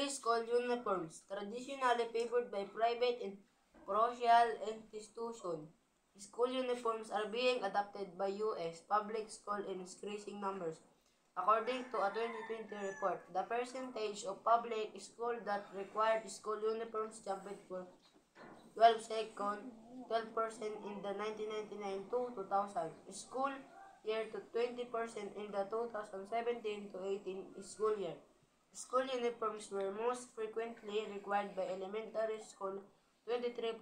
School uniforms, traditionally favored by private and parochial institutions. School uniforms are being adopted by U.S. public schools in increasing numbers. According to a 2020 report, the percentage of public schools that required school uniforms jumped for 12% in the 1999 to 2000 school year to 20% in the 2017 to 18 school year. School uniforms were most frequently required by elementary school, 23%,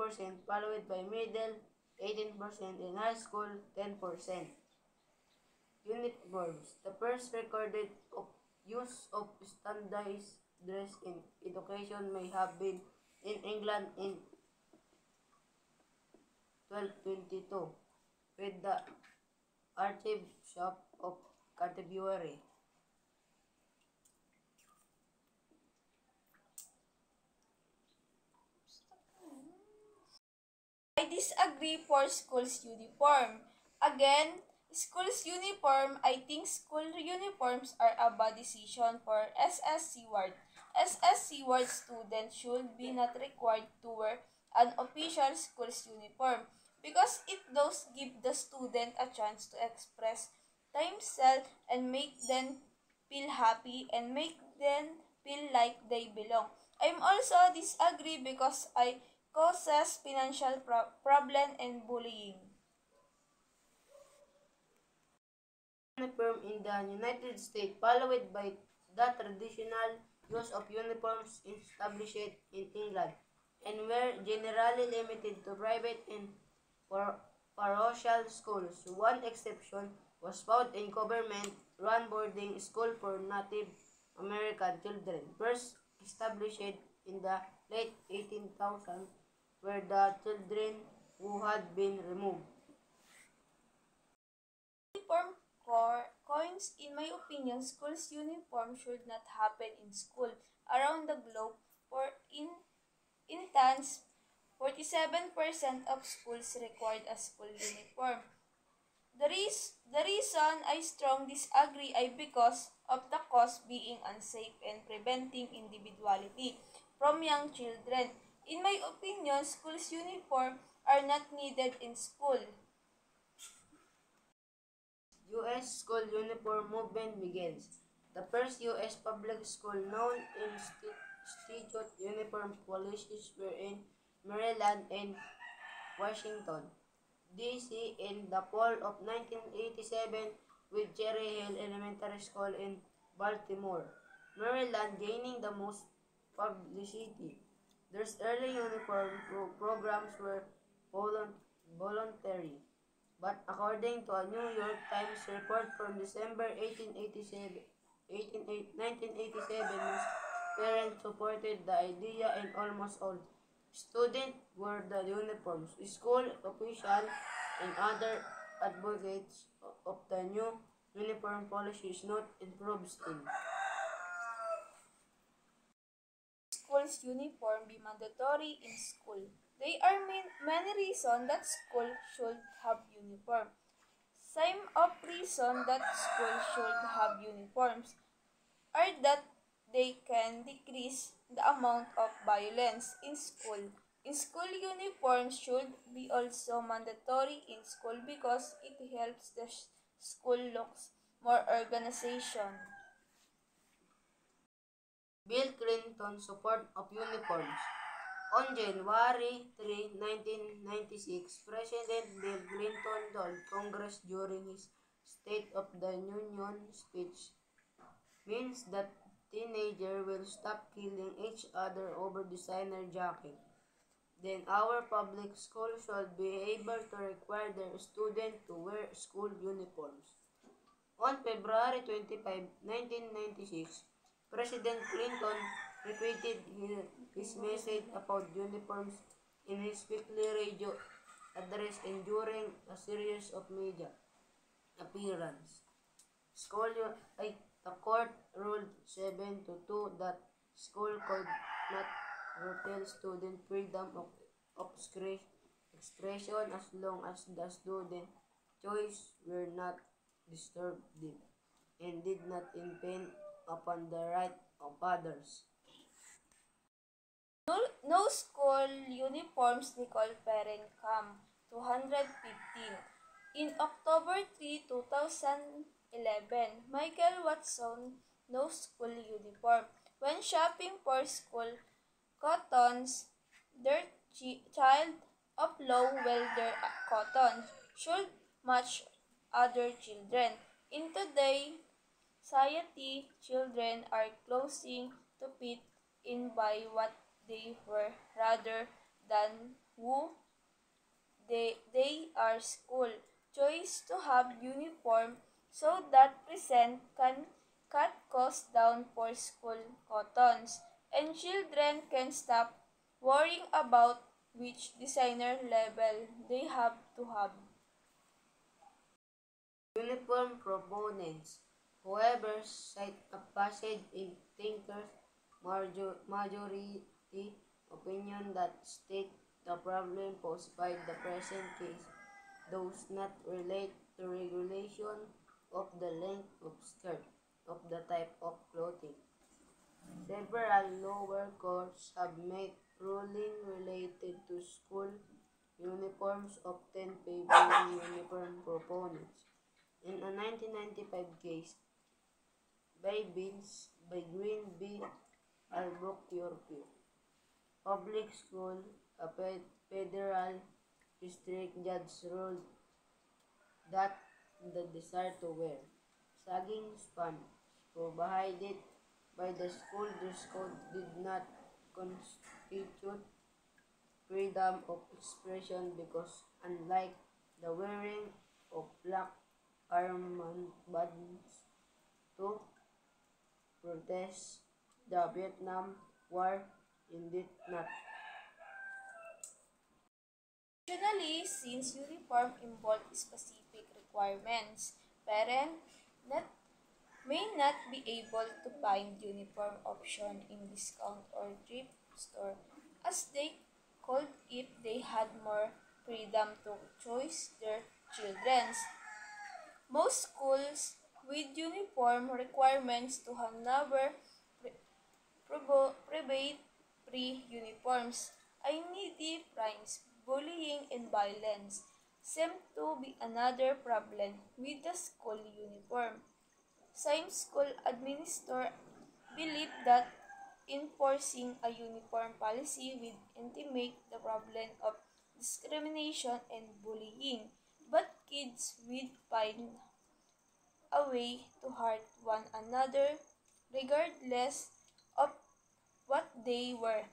followed by middle, 18%, and high school, 10%. Uniforms. The first recorded use of standardized dress in education may have been in England in 1222 with the Archbishop of Canterbury. I disagree for school's uniform. Again, school's uniform, I think school uniforms are a bad decision for SSC Ward. SSC Ward students should be not required to wear an official school's uniform because it does give the student a chance to express themselves and make them feel happy and make them feel like they belong. I'm also disagree because I causes financial problem and bullying. Uniform in the United States, followed by the traditional use of uniforms established in England, and were generally limited to private and parochial schools. One exception was found in government-run boarding school for Native American children, first established in the late 1800s, where the children who had been removed. Uniform coins, in my opinion, school's uniform should not happen in school around the globe. For instance, 47% of schools required a school uniform. The reason I strongly disagree is because of the cost being unsafe and preventing individuality from young children. In my opinion, school's uniform are not needed in school. U.S. school uniform movement begins. The first U.S. public school known institute uniform policies were in Maryland and Washington, D.C. in the fall of 1987 with Cherry Hill Elementary School in Baltimore, Maryland gaining the most publicity. Their early uniform programs were voluntary. But according to a New York Times report from December 1987, most parents supported the idea and almost all students wore the uniforms. School officials and other advocates of the new uniform policy is not improves in. School's uniform be mandatory in school. There are many reasons that school should have uniform. Some of reason that school should have uniforms are that they can decrease the amount of violence in school. In school, uniforms should be also mandatory in school because it helps the school looks more organization. Bill Clinton support of uniforms. On January 3, 1996, President Bill Clinton told Congress during his State of the Union speech, means that teenagers will stop killing each other over designer jacket. Then our public schools should be able to require their students to wear school uniforms. On February 25, 1996, President Clinton repeated his message about uniforms in his weekly radio address and during a series of media appearances. The court ruled 7 to 2 that school could not curtail student freedom of expression as long as the student choice were not disturbed and did not impede upon the right of others. No school uniforms recall parent camp 215. In October 3, 2011, Michael Watson, no school uniform. When shopping for school cottons, their child of law welder cotton should match other children. In today's society, children are closing to fit in by what they were rather than who they are school. Choice to have uniform so that present can cut costs down for school cottons and children can stop worrying about which designer label they have to have. Uniform proponents, however, cite a passage in Tinker's majority opinion that state the problem posed by the present case does not relate to regulation of the length of skirt of the type of clothing. Several lower courts have made rulings related to school uniforms often favoring uniform proponents. In a 1995 case by Green v. Albuquerque Public School, a federal district judge ruled that the desire to wear sagging pants provided by the school dress code did not constitute freedom of expression because unlike the wearing of black armbands to protest the Vietnam War, indeed not. Additionally, since uniform involve specific requirements, parents not, may not be able to find uniform option in discount or thrift store as they could if they had more freedom to choose their children's. Most schools with uniform requirements to Hanover private pre-uniforms, needy fines, bullying, and violence seem to be another problem with the school uniform. Some school administrators believe that enforcing a uniform policy will intimidate the problem of discrimination and bullying, but kids will find a way to hurt one another regardless of what they were.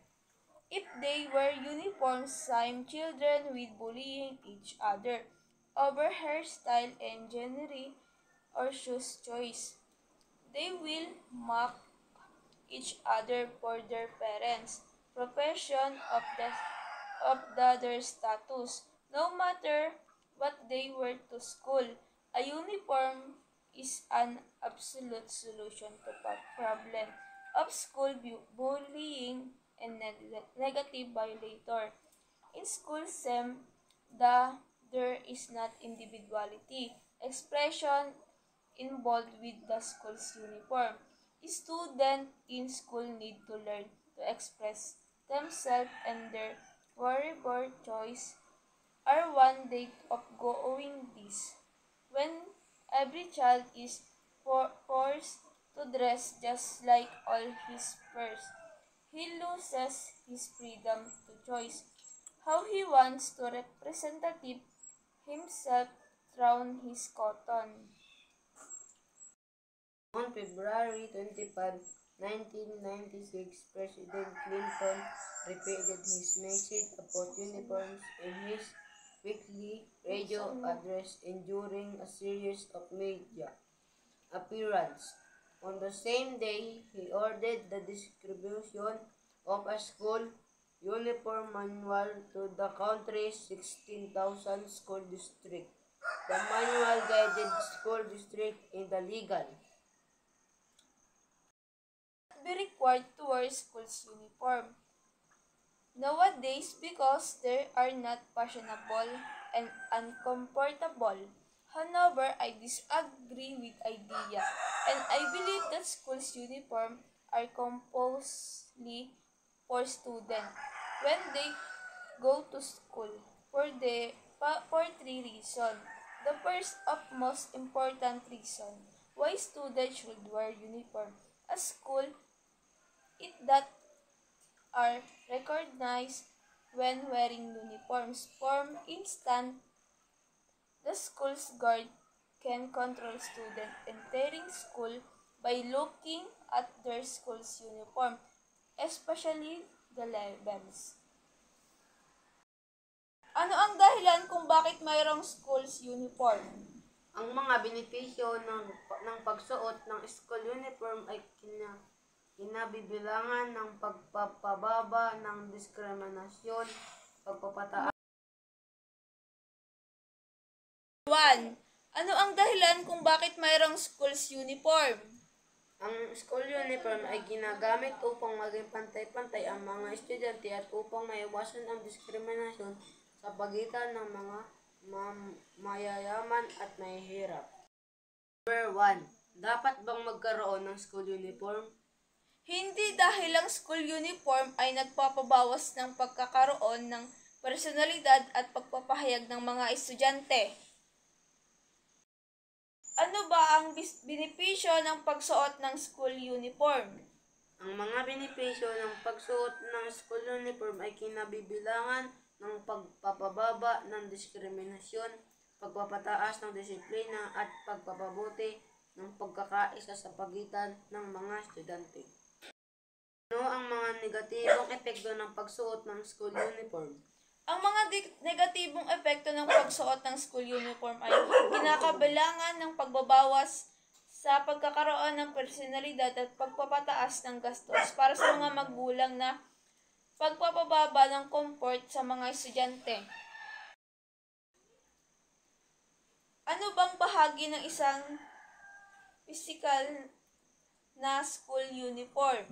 If they wear uniforms, some children will bullying each other over hairstyle and gender or shoes choice. They will mock each other for their parents, profession of the other status. No matter what they wear to school, a uniform is an absolute solution to the problem of school bullying and negative violator. In school SEM, there is not individuality expression involved with the school's uniform. Students in school need to learn to express themselves and their whatever choice are one day of going this. When every child is forced to dress just like all his peers, he loses his freedom to choose how he wants to representative himself through his cotton. On February 25, 1996, President Clinton repeated his message about uniforms in his weekly radio address and during a series of media appearances. On the same day, he ordered the distribution of a school uniform manual to the country's 16,000 school districts. The manual guided school districts in the legal Be required to wear school's uniform nowadays because they are not fashionable and uncomfortable. However, I disagree with idea and I believe that school's uniform are compulsory for students when they go to school for three reasons. The first of most important reason why students should wear uniform. A school it that are recognized when wearing uniforms. For instance, the school's guard can control students entering school by looking at their school's uniform, especially the labels. Ano ang dahilan kung bakit mayroong school's uniform? Ang mga benepisyo ng pagsuot ng school uniform ay kinabibilangan ng pagpapababa ng diskriminasyon, pagpapataas. 1. Ano ang dahilan kung bakit mayroong school's uniform? Ang school uniform ay ginagamit upang maging pantay-pantay ang mga estudyante at upang maiwasan ang diskriminasyon sa pagitan ng mga mayayaman at mahihirap. Number 1. Dapat bang magkaroon ng school uniform? Hindi dahil ang school uniform ay nagpapabawas ng pagkakaroon ng personalidad at pagpapahayag ng mga estudyante. Ano ba ang benepisyo ng pagsuot ng school uniform? Ang mga benepisyo ng pagsuot ng school uniform ay kinabibilangan ng pagpapababa ng diskriminasyon, pagpapataas ng disiplina at pagpapabuti ng pagkakaisa sa pagitan ng mga estudyante. Ano ang mga negatibong epekto ng pagsuot ng school uniform? Ang mga negatibong epekto ng pagsuot ng school uniform ay kinakabilangan ng pagbabawas sa pagkakaroon ng personalidad at pagpapataas ng gastos para sa mga magulang na pagpapababa ng comfort sa mga estudyante. Ano bang bahagi ng isang physical na school uniform?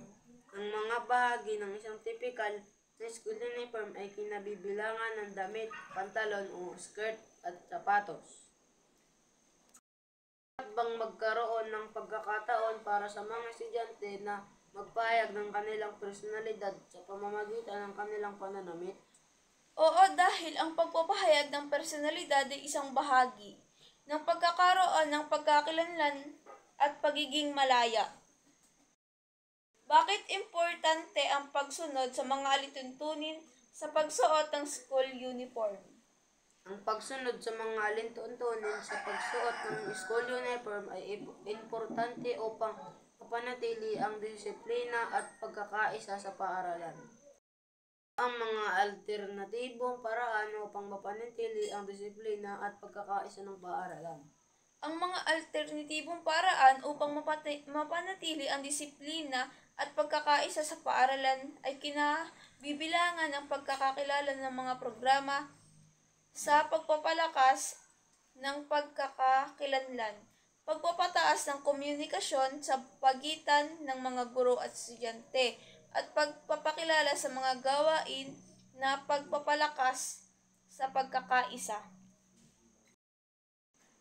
Ang mga bahagi ng isang typical na school uniform ay kinabibilangan ng damit, pantalon o skirt at sapatos. Dapat bang magkaroon ng pagkakataon para sa mga estudyante na magpahayag ng kanilang personalidad sa pamamagitan ng kanilang pananamit? Oo, dahil ang pagpapahayag ng personalidad ay isang bahagi ng pagkakaroon ng pagkakilanlan at pagiging malaya. Bakit importante ang pagsunod sa mga alituntunin sa pagsuot ng school uniform? Ang pagsunod sa mga alintuntunin sa pagsuot ng school uniform ay importante upang mapanatili ang disiplina at pagkakaisa sa paaralan. Ang mga alternatibong paraan upang mapanatili ang disiplina at pagkakaisa ng paaralan. Ang mga alternatibong paraan upang mapanatili ang disiplina at pagkakaisa sa paaralan ay kinabibilangan ng pagkakakilala ng mga programa sa pagpapalakas ng pagkakakilanlan, pagpapataas ng komunikasyon sa pagitan ng mga guro at estudyante, at pagpapakilala sa mga gawain na pagpapalakas sa pagkakaisa.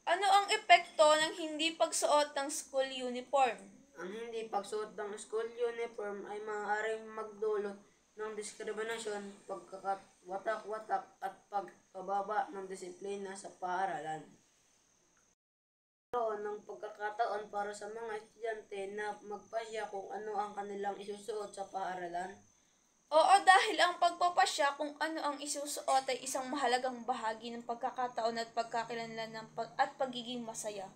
Ano ang epekto ng hindi pagsuot ng school uniform? Ang hindi pagsuot ng school uniform ay maaaring magdulot ng diskriminasyon, pagkakawatak-watak at pagpababa ng disiplina sa paaralan. Magkaroon ng pagkakataon para sa mga estudyante na magpasya kung ano ang kanilang isusuot sa paaralan. Oo, dahil ang pagpapasya kung ano ang isusuot ay isang mahalagang bahagi ng pagkakataon at pagkakilanlan at pagiging masaya.